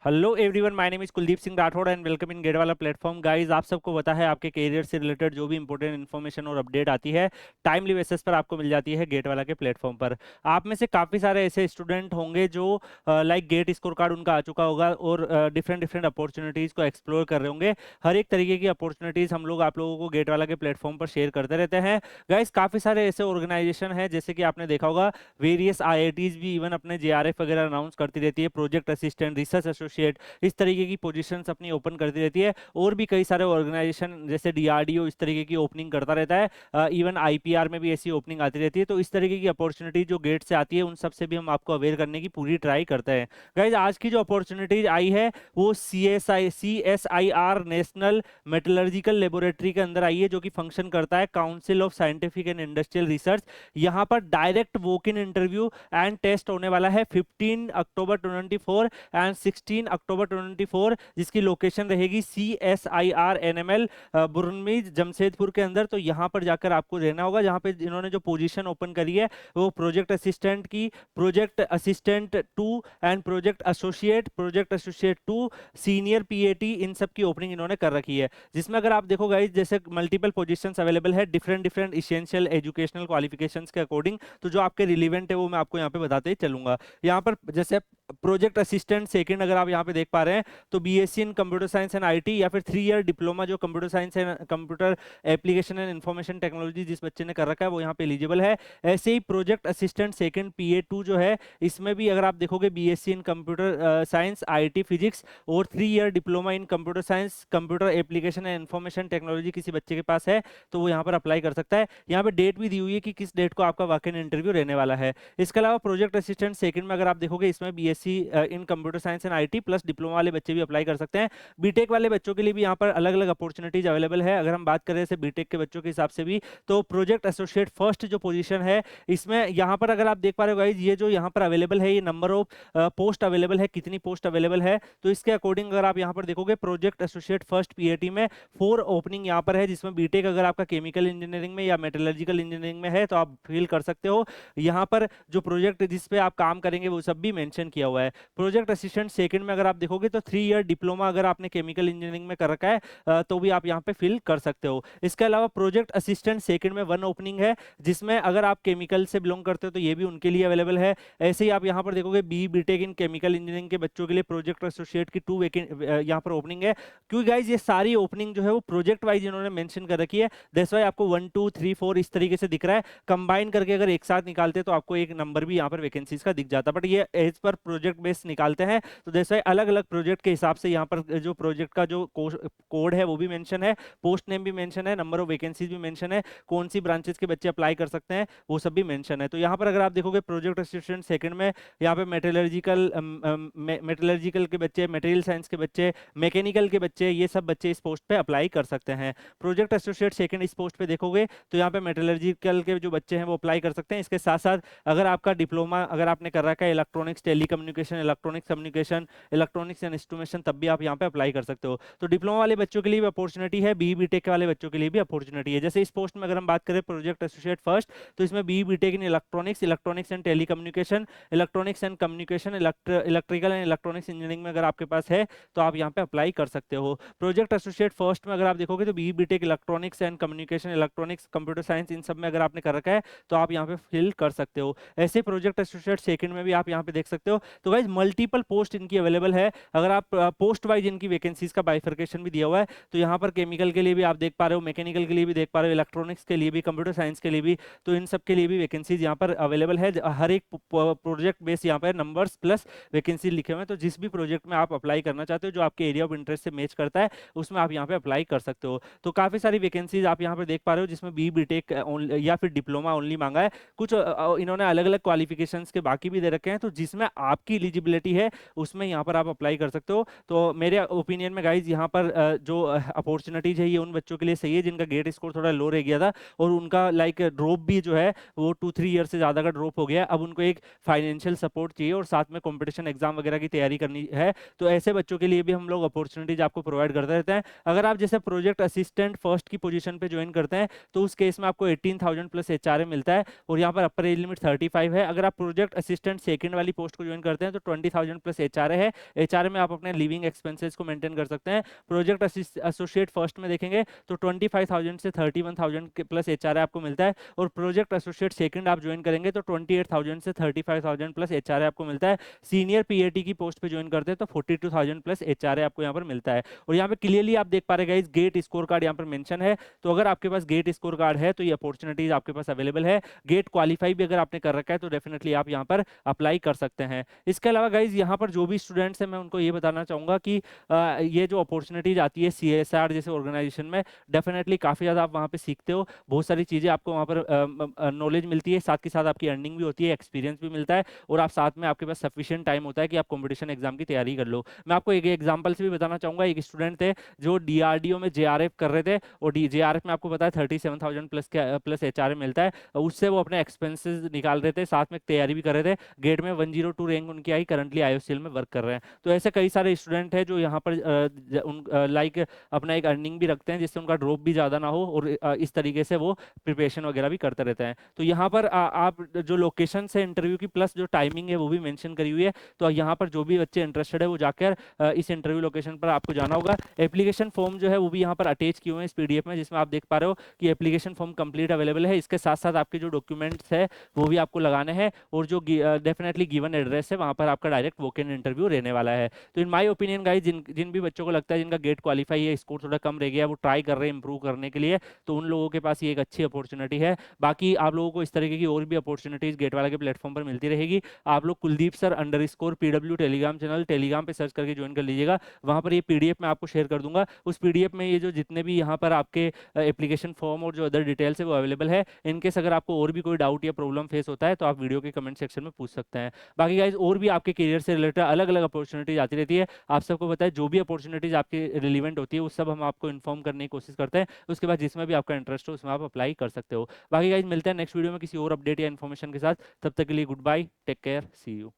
Hello everyone, my name is Kuldeep Singh Rathore and welcome in GATE वाला platform. Guys, आप सबको पता है आपके करियर से रिलेटेड जो भी इंपॉर्टेंट इन्फॉर्मेशन और अपडेट आती है टाइमली बेसिस पर आपको मिल जाती है गेट वाला के प्लेटफॉर्म पर। आप में से काफ़ी सारे ऐसे स्टूडेंट होंगे जो लाइक गेट स्कोर कार्ड उनका आ चुका होगा और डिफरेंट डिफरेंट अपॉर्चुनिटीज़ को एक्सप्लोर कर रहे होंगे। हर एक तरीके की अपॉर्चुनिटीज़ हम लोग आप लोगों को गेट वाला के प्लेटफॉर्म पर शेयर करते रहते हैं। गाइस, काफ़ी सारे ऐसे ऑर्गेनाइजेशन हैं जैसे कि आपने देखा होगा वेरियस आईआईटीज भी इवन अपने जेआरएफ वगैरह अनाउंस करती रहती है, प्रोजेक्ट असिस्टेंट, रिसर्च एसोसिएट, इस तरीके की पोजीशंस अपनी ओपन करती रहती है। और भी कई सारे ऑर्गेनाइजेशन जैसे डीआरडीओ इस तरीके की ओपनिंग करता रहता है। इवन आईपीआर में भी ऐसी ओपनिंग आती रहती है। तो इस तरीके की अपॉर्चुनिटी जो गेट से आती है उन सब से भी हम आपको अवेयर करने की पूरी ट्राई करते हैं। गाइज, आज की जो अपॉर्चुनिटीज आई है वो CSIR नेशनल मेटलर्जिकल लेबोरेटरी के अंदर आई है, जो कि फंक्शन करता है Council of Scientific and Industrial Research. यहाँ पर direct walk in interview and test होने वाला है 15 अक्टूबर 24 एंड 16 अक्टूबर 24, जिसकी लोकेशन रहेगी CSIR NML बुरनमीज जमशेदपुर के अंदर। तो यहाँ पर जाकर आपको रहना होगा। जहाँ पे इन्होंने जो पोजीशन ओपन करी है वो प्रोजेक्ट असिस्टेंट की, project assistant 2 and project associate 2, senior PAT, इन सब की ओपनिंग इन्होंने कर रखी है। जिसमें अगर आप देखो गाइस, जैसे मल्टीपल पोजीशंस अवेलेबल है different different essential educational qualifications के अकॉर्डिंग। तो जो आपके रिलेवेंट है वो मैं आपको यहाँ पे बताते ही चलूंगा। यहाँ पर जैसे प्रोजेक्ट असिस्टेंट सेकंड अगर आप यहाँ पे देख पा रहे हैं तो BSc in computer science and IT या फिर 3 ईयर डिप्लोमा जो computer science and computer application and information technology जिस बच्चे ने कर रखा है वो यहाँ पे एलिजिबल है। ऐसे ही प्रोजेक्ट असिस्टेंट सेकंड PA2 जो है, इसमें भी अगर आप देखोगे BSc in computer science IT physics और 3 year diploma in computer science computer application and information technology किसी बच्चे के पास है तो वो यहाँ पर अप्लाई कर सकता है। यहाँ पे डेट भी दी हुई है कि किस डेट को आपका वॉक इन इंटरव्यू रहने वाला है। इसके अलावा प्रोजेक्ट असिस्टेंट सेकंड में अगर आप देखोगे इसमें BSc in computer science and IT plus diploma वाले बच्चे भी अप्लाई कर सकते हैं। बीटेक वाले बच्चों के लिए भी यहाँ पर अलग अलग अपॉर्चुनिटीज अवेलेबल है। अगर हम बात करें जैसे बीटेक के बच्चों के हिसाब से भी, तो प्रोजेक्ट एसोसिएट फर्स्ट जो पोजीशन है इसमें यहाँ पर अगर आप देख पा रहे हो गाइज, ये जो यहाँ पर अवेलेबल है ये नंबर ऑफ पोस्ट अवेलेबल है, कितनी पोस्ट अवेलेबल है। तो इसके अकॉर्डिंग अगर आप यहाँ पर देखोगे प्रोजेक्ट एसोसिएट फर्स्ट PAT में 4 ओपनिंग यहाँ पर है, जिसमें बीटेक अगर आपका केमिकल इंजीनियरिंग में या मेटलर्जिकल इंजीनियरिंग में है तो आप फील कर सकते हो। यहाँ पर जो प्रोजेक्ट जिस पे आप काम करेंगे वो सब भी मेंशन किया हुआ है। प्रोजेक्ट असिस्टेंट सेकंड में अगर आप देखोगे तो 3 ईयर डिप्लोमा अगर आपने केमिकल इंजीनियरिंग में कर रखा है तो भी आप यहाँ पे फिल कर सकते हो। इसके अलावा प्रोजेक्ट असिस्टेंट सेकंड में 1 ओपनिंग है, जिसमें अगर आप केमिकल से बिलोंग करते हो तो ये भी उनके लिए अवेलेबल है। ऐसे ही आप यहाँ पर देखोगे BTech इन केमिकल इंजीनियरिंग के बच्चों के लिए प्रोजेक्ट एसोसिएट की 2 यहाँ पर ओपनिंग है। क्योंकि गाइज ये सारी ओपनिंग जो है वो प्रोजेक्ट वाइज इन्होंने मेंशन कर रखी है। दैट्स व्हाई आपको 1 2 3 4 इस तरीके से दिख रहा है। कंबाइन करके अगर एक साथ निकालते तो आपको एक नंबर भी यहाँ पर वैकेंसीज का दिख जाता, बट ये एज पर प्रोजेक्ट बेस निकालते हैं। तो जैसे अलग अलग प्रोजेक्ट के हिसाब से यहाँ पर जो प्रोजेक्ट का जो कोड है वो भी मेंशन है, पोस्ट नेम भी मेंशन है, नंबर ऑफ वैकेंसीज भी मेंशन है, कौन सी ब्रांचेस के बच्चे अप्लाई कर सकते हैं वो सब भी मेंशन है। तो यहाँ पर अगर आप देखोगे प्रोजेक्ट असिस्टेंट सेकंड में यहाँ पे मेटलर्जिकल के बच्चे, मटेरियल साइंस के बच्चे, मैकेनिकल के बच्चे, ये सब बच्चे इस पोस्ट पे अप्लाई कर सकते हैं। प्रोजेक्ट एसोसिएट सेकंड इस पोस्ट पे देखोगे तो यहाँ पे मेटलर्जिकल के जो बच्चे हैं वो अप्लाई कर सकते हैं। इसके साथ साथ अगर आपका डिप्लोमा अगर आपने कर रखा है electronics telecommunication, electronics communication, electronics and instrumentation, तब भी आप यहाँ पे अप्लाई कर सकते हो। तो डिप्लोमा वाले बच्चों के लिए भी अपॉर्चुनिटी है, BTech वाले बच्चों के लिए भी अपॉर्चुनिटी है। जैसे इस पोस्ट में अगर हम बात करें प्रोजेक्ट एसोसिएट फर्स्ट, तो इसमें BTech in electronics and telecommunication, electronics and communication, electrical and electronics engineering में अगर आपके पास है तो आप यहाँ पे अप्लाई कर सकते हो। प्रोजेक्ट एसोसिएट फर्स्ट में अगर आप देखोगे तो BTech electronics and communication, electronics, computer science, इन सब में अगर आपने कर रखा है तो आप यहाँ पे फिल कर सकते हो। ऐसे प्रोजेक्ट एसोसिएट सेकंड में भी आप यहाँ पे देख सकते हो। तो गाइज मल्टीपल पोस्ट इनकी अवेलेबल है। अगर आप पोस्ट वाइज इनकी वैकेंसीज का बाइफर्केशन भी दिया हुआ है, तो यहाँ पर केमिकल के लिए भी आप देख पा रहे हो, मैकेनिकल के लिए भी देख पा रहे हो, इलेक्ट्रॉनिक्स के लिए भी, कंप्यूटर साइंस के लिए भी, तो इन सब के लिए भी वैकेंसीज यहाँ पर अवेलेबल है। हर एक प्रोजेक्ट बेस यहाँ पर नंबर्स प्लस वैकेंसी लिखे हुए हैं। तो जिस भी प्रोजेक्ट में आप अप्लाई करना चाहते हो जो आपके एरिया ऑफ इंटरेस्ट से मैच करता है उसमें आप यहाँ पे अप्लाई कर सकते हो। तो काफी सारी वैकेंसीज आप यहाँ पे देख पा रहे हो जिसमें BTech या फिर डिप्लोमा ओनली मांगा है। कुछ इन्होंने अलग अलग क्वालिफिकेशंस के बाकी भी दे रखे हैं, तो जिसमें आपकी एलिजिबिलिटी है उसमें यहाँ पर आप अप्लाई कर सकते हो। तो मेरे ओपिनियन में गाइज यहाँ पर जो अपॉर्चुनिटीज है ये उन बच्चों के लिए सही है जिनका गेट स्कोर थोड़ा लो रह गया था और उनका लाइक ड्रॉप भी जो है वो 2-3 ईयर से ज़्यादा का ड्रॉप हो गया। अब उनको एक फाइनेंशियल सपोर्ट चाहिए और साथ में कॉम्पिटिशन एग्जाम वगैरह की तैयारी करनी है। तो ऐसे बच्चों के लिए भी हम लोग अपॉर्चुनिटीज आपको प्रोवाइड करते रहते हैं। अगर आप जैसे प्रोजेक्ट असिस्टेंट फर्स्ट की पोजीशन पे ज्वाइन करते हैं तो उस केस में आपको 18,000 प्लस HRA मिलता है और यहाँ पर अपर एज लिमिट 35 है। अगर आप प्रोजेक्ट असिस्टेंट सेकंड वाली पोस्ट को ज्वाइन करते करते हैं तो 20,000 प्लस एचआरए है। एचआरए में आप अपने लिविंग एक्सपेंसेस को मेंटेन कर सकते हैं। प्रोजेक्ट एसोसिएट फर्स्ट में देखेंगे तो 25,000 से 31,000 के प्लस एचआरए आपको मिलता है, और प्रोजेक्ट एसोसिएट सेकंड आप ज्वाइन करेंगे तो 28,000 से 35,000 प्लस एचआरए आपको मिलता है। सीनियर पीएटी की पोस्ट पे ज्वाइन करते हैं तो 42,000 प्लस एचआरए आपको यहाँ पर मिलता है। और यहाँ पे क्लियरली आप देख पा रहे गाइस, गेट स्कोर कार्ड यहाँ पर मेंशन है। तो अगर आपके पास गेट स्कोर कार्ड है तो ये अपॉर्चुनिटीज आपके पास अवेलेबल है। गेट क्वालिफाई भी अगर आपने कर रखा है तो डेफिनेटली आप यहाँ पर अप्लाई कर सकते हैं। इसके अलावा गाइज यहाँ पर जो भी स्टूडेंट्स हैं मैं उनको ये बताना चाहूंगा कि ये जो अपॉर्चुनिटीज आती है सीएसआर जैसे ऑर्गेनाइजेशन में, डेफिनेटली काफ़ी ज़्यादा आप वहाँ पे सीखते हो, बहुत सारी चीज़ें आपको वहाँ पर नॉलेज मिलती है, साथ के साथ आपकी अर्निंग भी होती है, एक्सपीरियंस भी मिलता है, और आप साथ में आपके पास सफिशिएंट टाइम होता है कि आप कॉम्पिटिशन एग्जाम की तैयारी कर लो। मैं आपको एक एग्जाम्पल से भी बताना चाहूंगा। एक स्टूडेंट थे जो डीआरडीओ में जेआरएफ कर रहे थे, और जेआरएफ में आपको पता है 37,000 प्लस एचआरए मिलता है, उससे वो अपने एक्सपेंसेस निकाल रहे थे, साथ में तैयारी भी कर रहे थे। गेट में 102 रैंक उनकी आई, करंटली आईओसीएल में वर्क कर रहे हैं। तो ऐसे कई सारे स्टूडेंट हैं जो यहाँ पर लाइक अपना एक अर्निंग भी रखते हैं जिससे उनका ड्रॉप भी ज़्यादा ना हो, और इस तरीके से वो प्रिपरेशन वगैरह भी करते रहते हैं। तो यहाँ पर आप जो लोकेशन से इंटरव्यू की प्लस जो टाइमिंग है वो भी मेंशन करी हुई है। तो यहाँ पर जो भी बच्चे इंटरेस्टेड है वो जाकर इस इंटरव्यू लोकेशन पर आपको जाना होगा। एप्लीकेशन फॉर्म जो है वो भी यहाँ पर अटैच किए हुए हैं इस पीडीएफ में, जिसमें आप देख पा रहे हो कि एप्लीकेशन फॉर्म कंप्लीट अवेलेबल है। इसके साथ साथ आपके जो डॉक्यूमेंट्स है वो भी आपको लगाने हैं, और जो डेफिनेटली गिवन एड्रेस है वहाँ पर आपका डायरेक्ट वॉक इन इंटरव्यू रहने वाला है। तो इन माय ओपिनियन गाइस, जिन जिन भी बच्चों को लगता है जिनका गेट क्वालिफाई है, स्कोर थोड़ा कम रह गया, वो ट्राई कर रहे हैं इंप्रूव करने के लिए, तो उन लोगों के पास ये एक अच्छी अपॉर्चुनिटी है। बाकी आप लोगों को इस तरीके की और भी अपॉर्चुनिटीज गेट वाला के प्लेटफॉर्म पर मिलती रहेगी। आप लोग Kuldeep sir _PW Telegram channel Telegram पे सर्च करके ज्वाइन कर लीजिएगा। वहाँ पर ये पीडीएफ मैं आपको शेयर कर दूंगा। उस पीडीएफ में ये जो जितने भी यहाँ पर आपके एप्लीकेशन फॉर्म और जो अदर डिटेल्स है वो अवेलेबल है। इनकेस अगर आपको और भी कोई डाउट या प्रॉब्लम फेस होता है तो आप वीडियो के कमेंट सेक्शन में पूछ सकते हैं। बाकी गाइज और भी आपके करियर से रिलेटेड अलग अलग अपॉर्चुनिटीज आती रहती है। आप सबको पता है जो भी अपॉर्चुनिटीज आपकी रिलीवेंट होती है वो सब हम आपको इन्फॉर्म करने की कोशिश करते हैं। उसके बाद जिसमें भी आपका इंटरेस्ट हो उसमें आप अप्लाई कर सकते हो। बाकी गाइज मिलते हैं नेक्स्ट वीडियो में किसी और अपडेट या इन्फॉर्मेशन के साथ। तब तक के लिए goodbye, take care, see you.